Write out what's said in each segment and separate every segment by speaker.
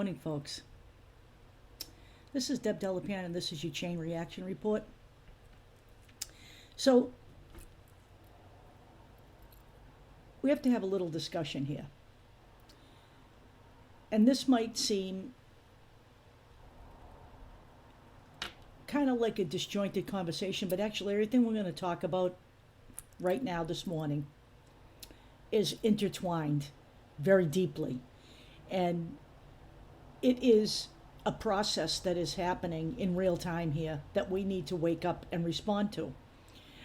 Speaker 1: morning, folks. This is Deb Delapan, and this is your Chain Reaction Report. So, we have to have a little discussion here. And this might seem kind of like a disjointed conversation, but actually everything we're going to talk about right now this morning is intertwined very deeply. And it is a process that is happening in real time here that we need to wake up and respond to.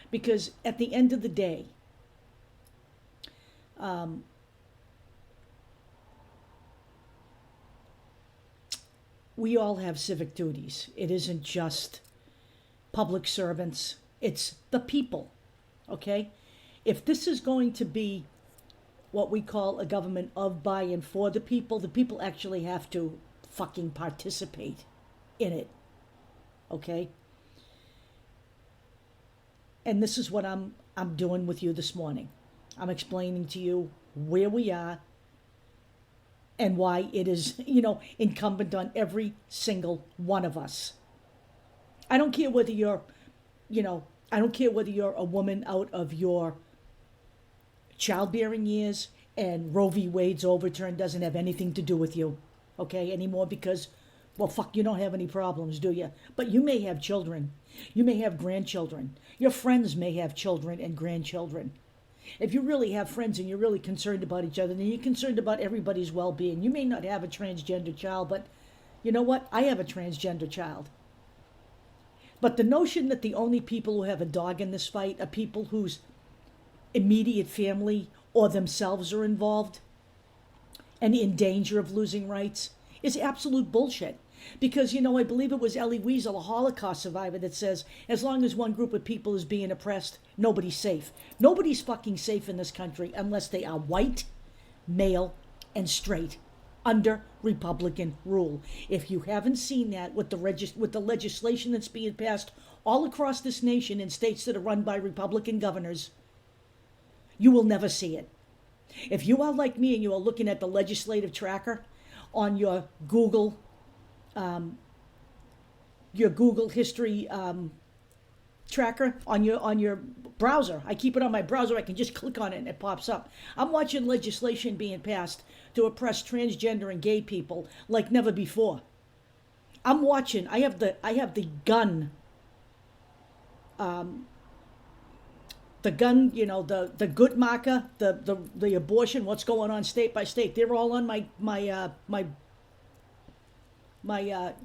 Speaker 1: Because at the end of the day, we all have civic duties. It isn't just public servants, it's the people, okay? If this is going to be what we call a government of, by, and for the people actually have to fucking participate in it, okay? And this is what I'm doing with you this morning. I'm explaining to you where we are and why it is, incumbent on every single one of us. I don't care whether you're, I don't care whether you're a woman out of your childbearing years and Roe v. Wade's overturn doesn't have anything to do with you, okay, anymore, because, well, fuck, you don't have any problems, do you? But you may have children. You may have grandchildren. Your friends may have children and grandchildren. If you really have friends and you're really concerned about each other, then you're concerned about everybody's well-being. You may not have a transgender child, but you know what? I have a transgender child. But the notion that the only people who have a dog in this fight are people whose immediate family or themselves are involved and in danger of losing rights is absolute bullshit. Because, I believe it was Elie Wiesel, a Holocaust survivor, that says, as long as one group of people is being oppressed, nobody's safe. Nobody's fucking safe in this country unless they are white, male, and straight under Republican rule. If you haven't seen that with the legislation that's being passed all across this nation in states that are run by Republican governors, you will never see it. If you are like me and you are looking at the legislative tracker on your Google history tracker on your browser. I keep it on my browser. I can just click on it and it pops up. I'm watching legislation being passed to oppress transgender and gay people like never before. I'm watching. I have the gun. The gun, the good marker, the abortion, what's going on state by state. They're all on my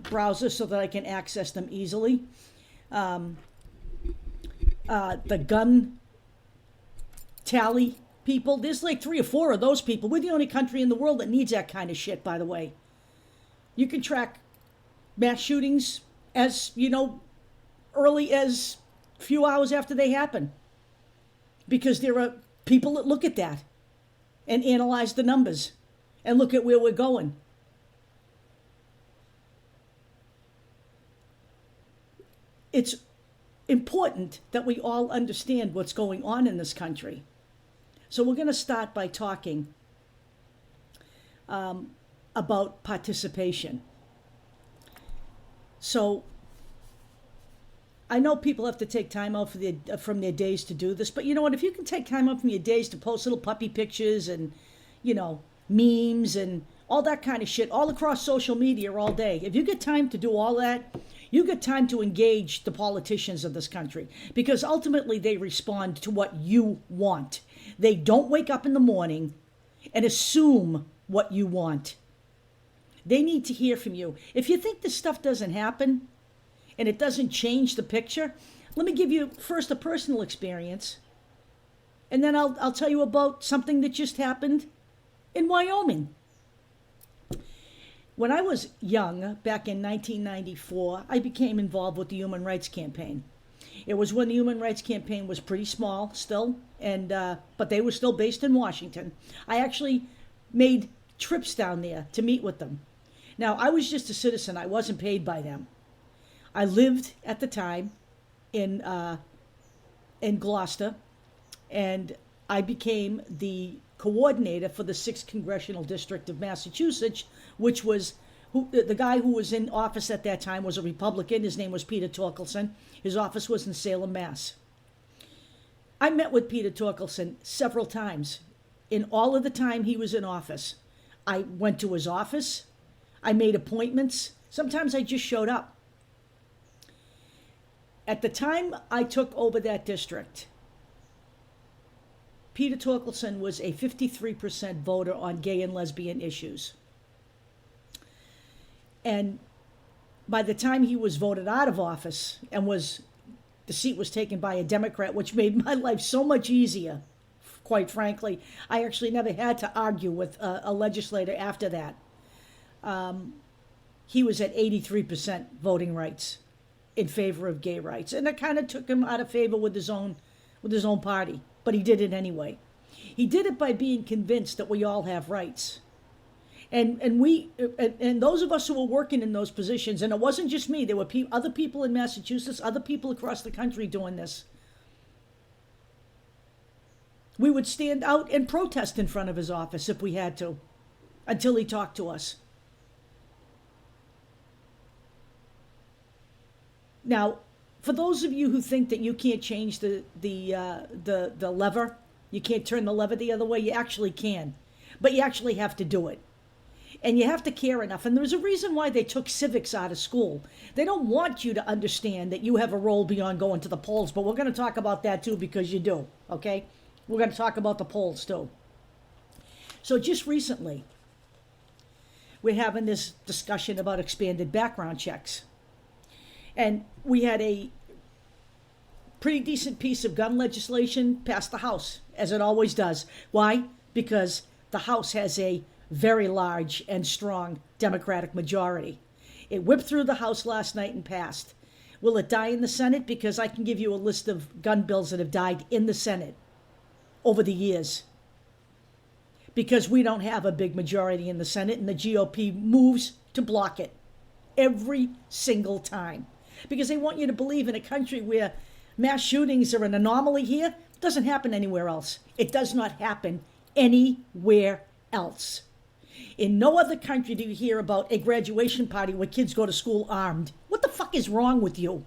Speaker 1: browser so that I can access them easily. The gun tally people, there's like 3 or 4 of those people. We're the only country in the world that needs that kind of shit, by the way. You can track mass shootings as, early as a few hours after they happen. Because there are people that look at that and analyze the numbers and look at where we're going. It's important that we all understand what's going on in this country. So we're going to start by talking about participation. So I know people have to take time out from their days to do this, but you know what? If you can take time out from your days to post little puppy pictures and, memes and all that kind of shit all across social media all day, if you get time to do all that, you get time to engage the politicians of this country, because ultimately they respond to what you want. They don't wake up in the morning and assume what you want. They need to hear from you. If you think this stuff doesn't happen and it doesn't change the picture, let me give you first a personal experience, and then I'll tell you about something that just happened in Wyoming. When I was young, back in 1994, I became involved with the Human Rights Campaign. It was when the Human Rights Campaign was pretty small still, but they were still based in Washington. I actually made trips down there to meet with them. Now, I was just a citizen. I wasn't paid by them. I lived at the time in Gloucester, and I became the coordinator for the 6th Congressional District of Massachusetts, which was the guy who was in office at that time was a Republican. His name was Peter Torkelson. His office was in Salem, Mass. I met with Peter Torkelson several times. In all of the time he was in office, I went to his office. I made appointments. Sometimes I just showed up. At the time I took over that district, Peter Torkelson was a 53% voter on gay and lesbian issues. And by the time he was voted out of office and the seat was taken by a Democrat, which made my life so much easier, quite frankly. I actually never had to argue with a legislator after that. He was at 83% voting rights in favor of gay rights. And that kind of took him out of favor with his own party. But he did it anyway. He did it by being convinced that we all have rights. And those of us who were working in those positions, and it wasn't just me, there were other people in Massachusetts, other people across the country doing this. We would stand out and protest in front of his office if we had to, until he talked to us. Now, for those of you who think that you can't change the lever, you can't turn the lever the other way, you actually can. But you actually have to do it. And you have to care enough. And there's a reason why they took civics out of school. They don't want you to understand that you have a role beyond going to the polls. But we're going to talk about that too, because you do, okay? We're going to talk about the polls too. So just recently, we're having this discussion about expanded background checks. And we had a pretty decent piece of gun legislation pass the House, as it always does. Why? Because the House has a very large and strong Democratic majority. It whipped through the House last night and passed. Will it die in the Senate? Because I can give you a list of gun bills that have died in the Senate over the years. Because we don't have a big majority in the Senate, and the GOP moves to block it every single time. Because they want you to believe in a country where mass shootings are an anomaly here. It doesn't happen anywhere else. It does not happen anywhere else. In no other country do you hear about a graduation party where kids go to school armed. What the fuck is wrong with you?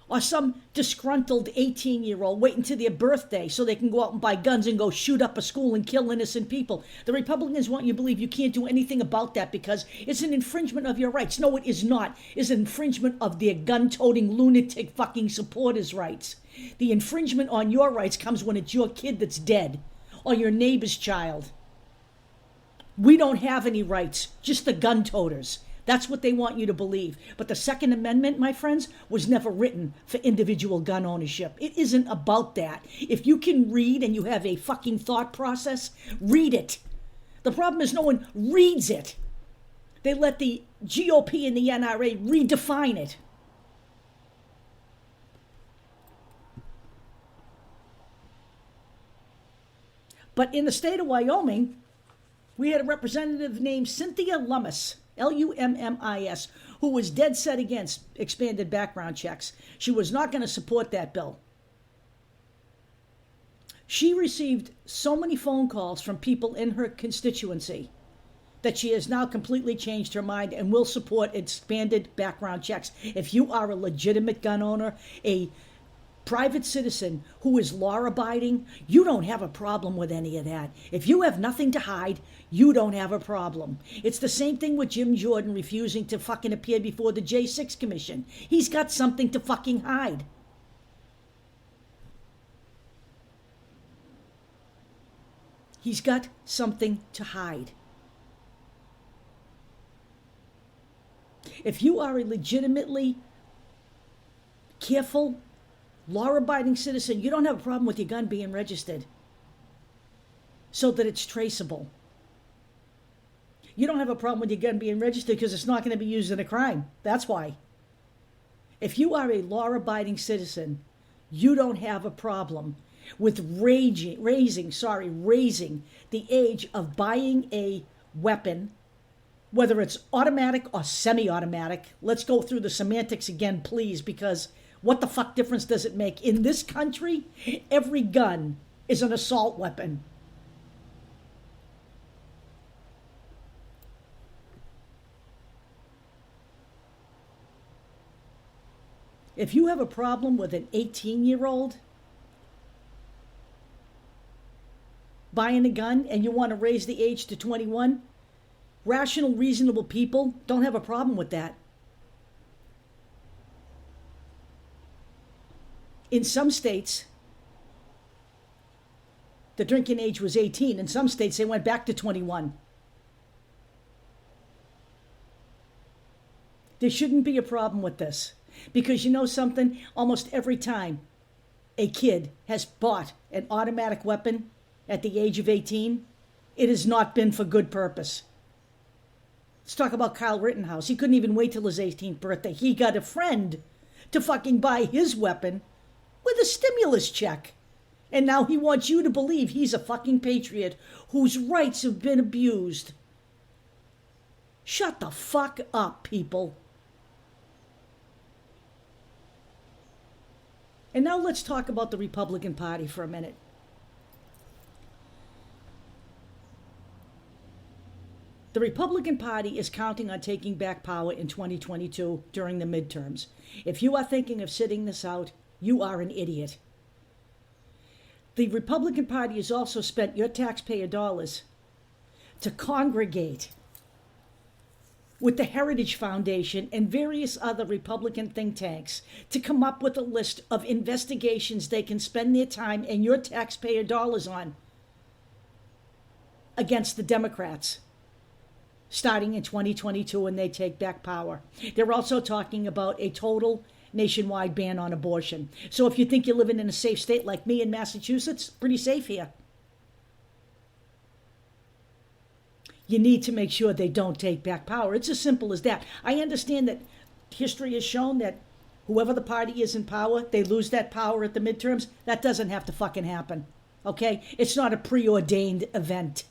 Speaker 1: Or some disgruntled 18-year-old waiting to their birthday so they can go out and buy guns and go shoot up a school and kill innocent people. The Republicans want you to believe you can't do anything about that because it's an infringement of your rights. No, it is not. It's an infringement of their gun-toting lunatic fucking supporters' rights. The infringement on your rights comes when it's your kid that's dead or your neighbor's child. We don't have any rights, just the gun toters. That's what they want you to believe. But the Second Amendment, my friends, was never written for individual gun ownership. It isn't about that. If you can read and you have a fucking thought process, read it. The problem is no one reads it. They let the GOP and the NRA redefine it. But in the state of Wyoming, we had a representative named Cynthia Lummis, Lummis, who was dead set against expanded background checks. She was not going to support that bill. She received so many phone calls from people in her constituency that she has now completely changed her mind and will support expanded background checks. If you are a legitimate gun owner, a private citizen who is law-abiding, you don't have a problem with any of that. If you have nothing to hide, you don't have a problem. It's the same thing with Jim Jordan refusing to fucking appear before the J6 Commission. He's got something to fucking hide. He's got something to hide. If you are a legitimately careful, law-abiding citizen, you don't have a problem with your gun being registered so that it's traceable. You don't have a problem with your gun being registered because it's not going to be used in a crime. That's why. If you are a law-abiding citizen, you don't have a problem with raising the age of buying a weapon, whether it's automatic or semi-automatic. Let's go through the semantics again, please, because what the fuck difference does it make? In this country, every gun is an assault weapon. If you have a problem with an 18-year-old buying a gun and you want to raise the age to 21, rational, reasonable people don't have a problem with that. In some states, the drinking age was 18. In some states, they went back to 21. There shouldn't be a problem with this. Because you know something? Almost every time a kid has bought an automatic weapon at the age of 18, it has not been for good purpose. Let's talk about Kyle Rittenhouse. He couldn't even wait till his 18th birthday. He got a friend to fucking buy his weapon with a stimulus check. And now he wants you to believe he's a fucking patriot whose rights have been abused. Shut the fuck up, people. And now let's talk about the Republican Party for a minute. The Republican Party is counting on taking back power in 2022 during the midterms. If you are thinking of sitting this out, you are an idiot. The Republican Party has also spent your taxpayer dollars to congregate with the Heritage Foundation and various other Republican think tanks to come up with a list of investigations they can spend their time and your taxpayer dollars on against the Democrats, starting in 2022 when they take back power. They're also talking about a total nationwide ban on abortion. So if you think you're living in a safe state like me in Massachusetts, pretty safe here. You need to make sure they don't take back power. It's as simple as that. I understand that history has shown that whoever the party is in power, they lose that power at the midterms. That doesn't have to fucking happen. Okay? It's not a preordained event.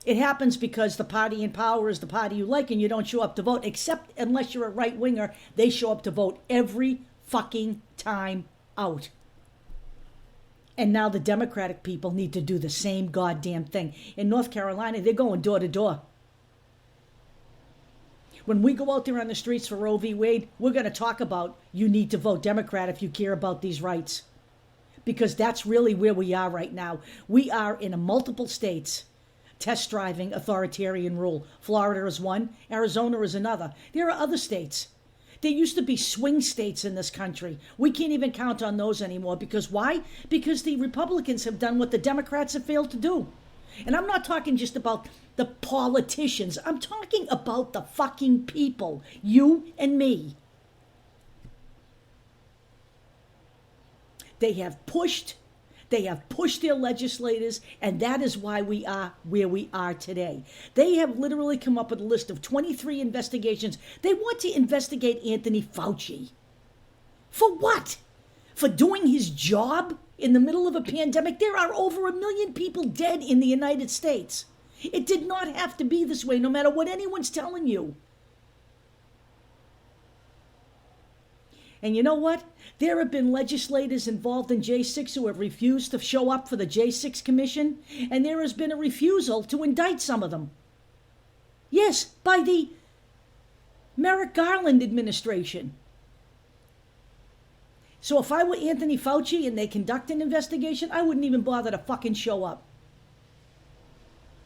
Speaker 1: It happens because the party in power is the party you like and you don't show up to vote, except unless you're a right-winger, they show up to vote every fucking time out. And now the Democratic people need to do the same goddamn thing. In North Carolina, they're going door to door. When we go out there on the streets for Roe v. Wade, we're going to talk about you need to vote Democrat if you care about these rights. Because that's really where we are right now. We are in multiple states test driving authoritarian rule. Florida is one, Arizona is another. There are other states. There used to be swing states in this country. We can't even count on those anymore. Because why? Because the Republicans have done what the Democrats have failed to do. And I'm not talking just about the politicians. I'm talking about the fucking people. You and me. They have pushed their legislators, and that is why we are where we are today. They have literally come up with a list of 23 investigations. They want to investigate Anthony Fauci. For what? For doing his job in the middle of a pandemic? There are over 1 million people dead in the United States. It did not have to be this way, no matter what anyone's telling you. And you know what? There have been legislators involved in J6 who have refused to show up for the J6 commission, and there has been a refusal to indict some of them. Yes, by the Merrick Garland administration. So if I were Anthony Fauci and they conduct an investigation, I wouldn't even bother to fucking show up.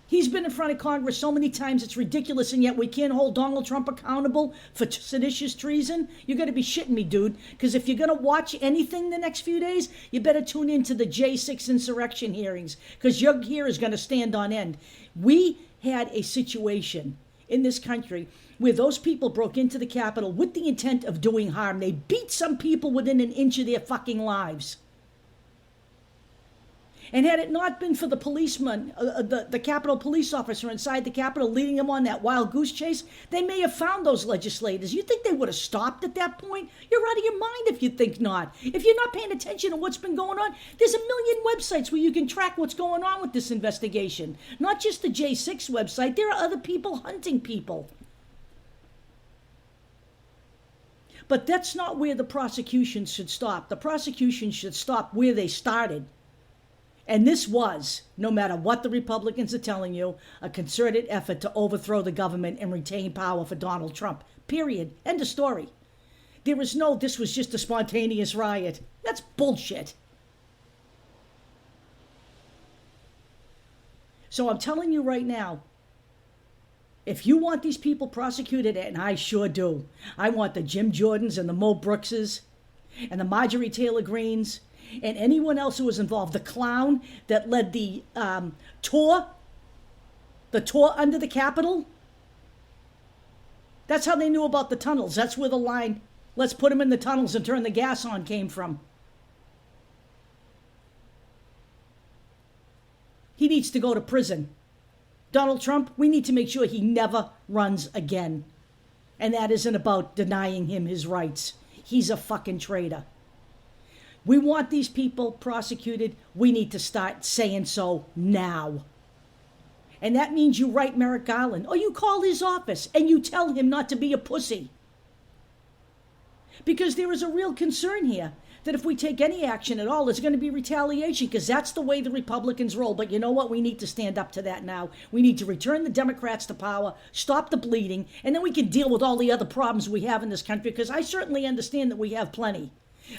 Speaker 1: He's been in front of Congress so many times it's ridiculous, and yet we can't hold Donald Trump accountable for seditious treason? You're going to be shitting me, dude. Because if you're going to watch anything the next few days, you better tune into the J6 insurrection hearings, because your ear is going to stand on end. We had a situation in this country where those people broke into the Capitol with the intent of doing harm. They beat some people within an inch of their fucking lives. And had it not been for the policeman, the Capitol police officer inside the Capitol leading them on that wild goose chase, they may have found those legislators. You think they would have stopped at that point? You're out of your mind if you think not. If you're not paying attention to what's been going on, there's 1 million websites where you can track what's going on with this investigation. Not just the J6 website. There are other people hunting people. But that's not where the prosecution should stop. The prosecution should stop where they started. And this was, no matter what the Republicans are telling you, a concerted effort to overthrow the government and retain power for Donald Trump. Period. End of story. There is no, this was just a spontaneous riot. That's bullshit. So I'm telling you right now, if you want these people prosecuted, and I sure do, I want the Jim Jordans and the Mo Brookses and the Marjorie Taylor Greens and anyone else who was involved, the clown that led the tour under the Capitol. That's how they knew about the tunnels. That's where the line, let's put them in the tunnels and turn the gas on, came from. He needs to go to prison. Donald Trump, we need to make sure he never runs again. And that isn't about denying him his rights. He's a fucking traitor. We want these people prosecuted. We need to start saying so now. And that means you write Merrick Garland, or you call his office and you tell him not to be a pussy. Because there is a real concern here that if we take any action at all, there's going to be retaliation, because that's the way the Republicans roll. But you know what? We need to stand up to that now. We need to return the Democrats to power, stop the bleeding, and then we can deal with all the other problems we have in this country, because I certainly understand that we have plenty.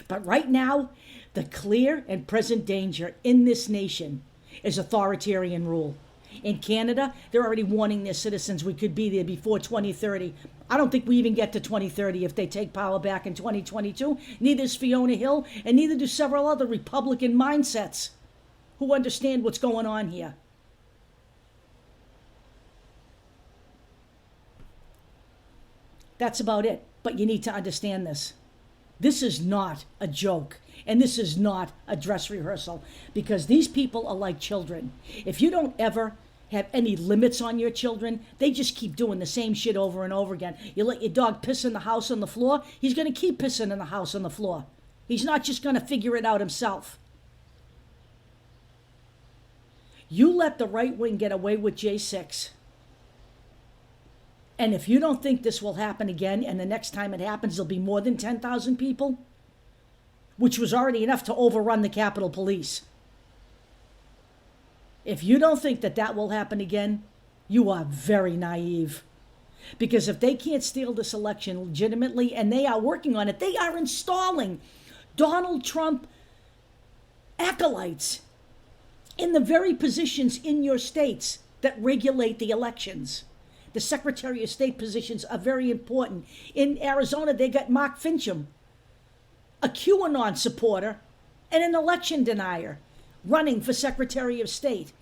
Speaker 1: But right now, the clear and present danger in this nation is authoritarian rule. In Canada, they're already warning their citizens we could be there before 2030. I don't think we even get to 2030 if they take power back in 2022. Neither is Fiona Hill, and neither do several other Republican mindsets who understand what's going on here. That's about it. But you need to understand this. This is not a joke. And this is not a dress rehearsal, because these people are like children. If you don't ever have any limits on your children, they just keep doing the same shit over and over again. You let your dog piss in the house on the floor, he's going to keep pissing in the house on the floor. He's not just going to figure it out himself. You let the right wing get away with J6. And if you don't think this will happen again, and the next time it happens, there'll be more than 10,000 people, which was already enough to overrun the Capitol Police. If you don't think that that will happen again, you are very naive. Because if they can't steal this election legitimately, and they are working on it, they are installing Donald Trump acolytes in the very positions in your states that regulate the elections. The Secretary of State positions are very important. In Arizona, they got Mark Fincham, a QAnon supporter and an election denier, running for Secretary of State.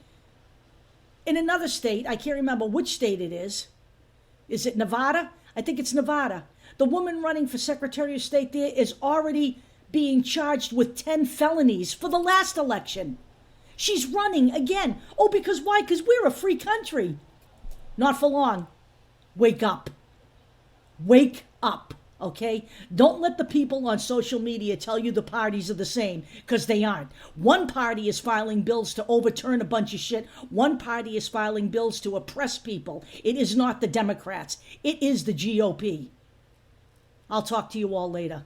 Speaker 1: In another state, I can't remember which state it is. Is it Nevada? I think it's Nevada. The woman running for Secretary of State there is already being charged with 10 felonies for the last election. She's running again. Oh, because why? Because we're a free country. Not for long. Wake up. Wake up. Okay? Don't let the people on social media tell you the parties are the same, because they aren't. One party is filing bills to overturn a bunch of shit. One party is filing bills to oppress people. It is not the Democrats. It is the GOP. I'll talk to you all later.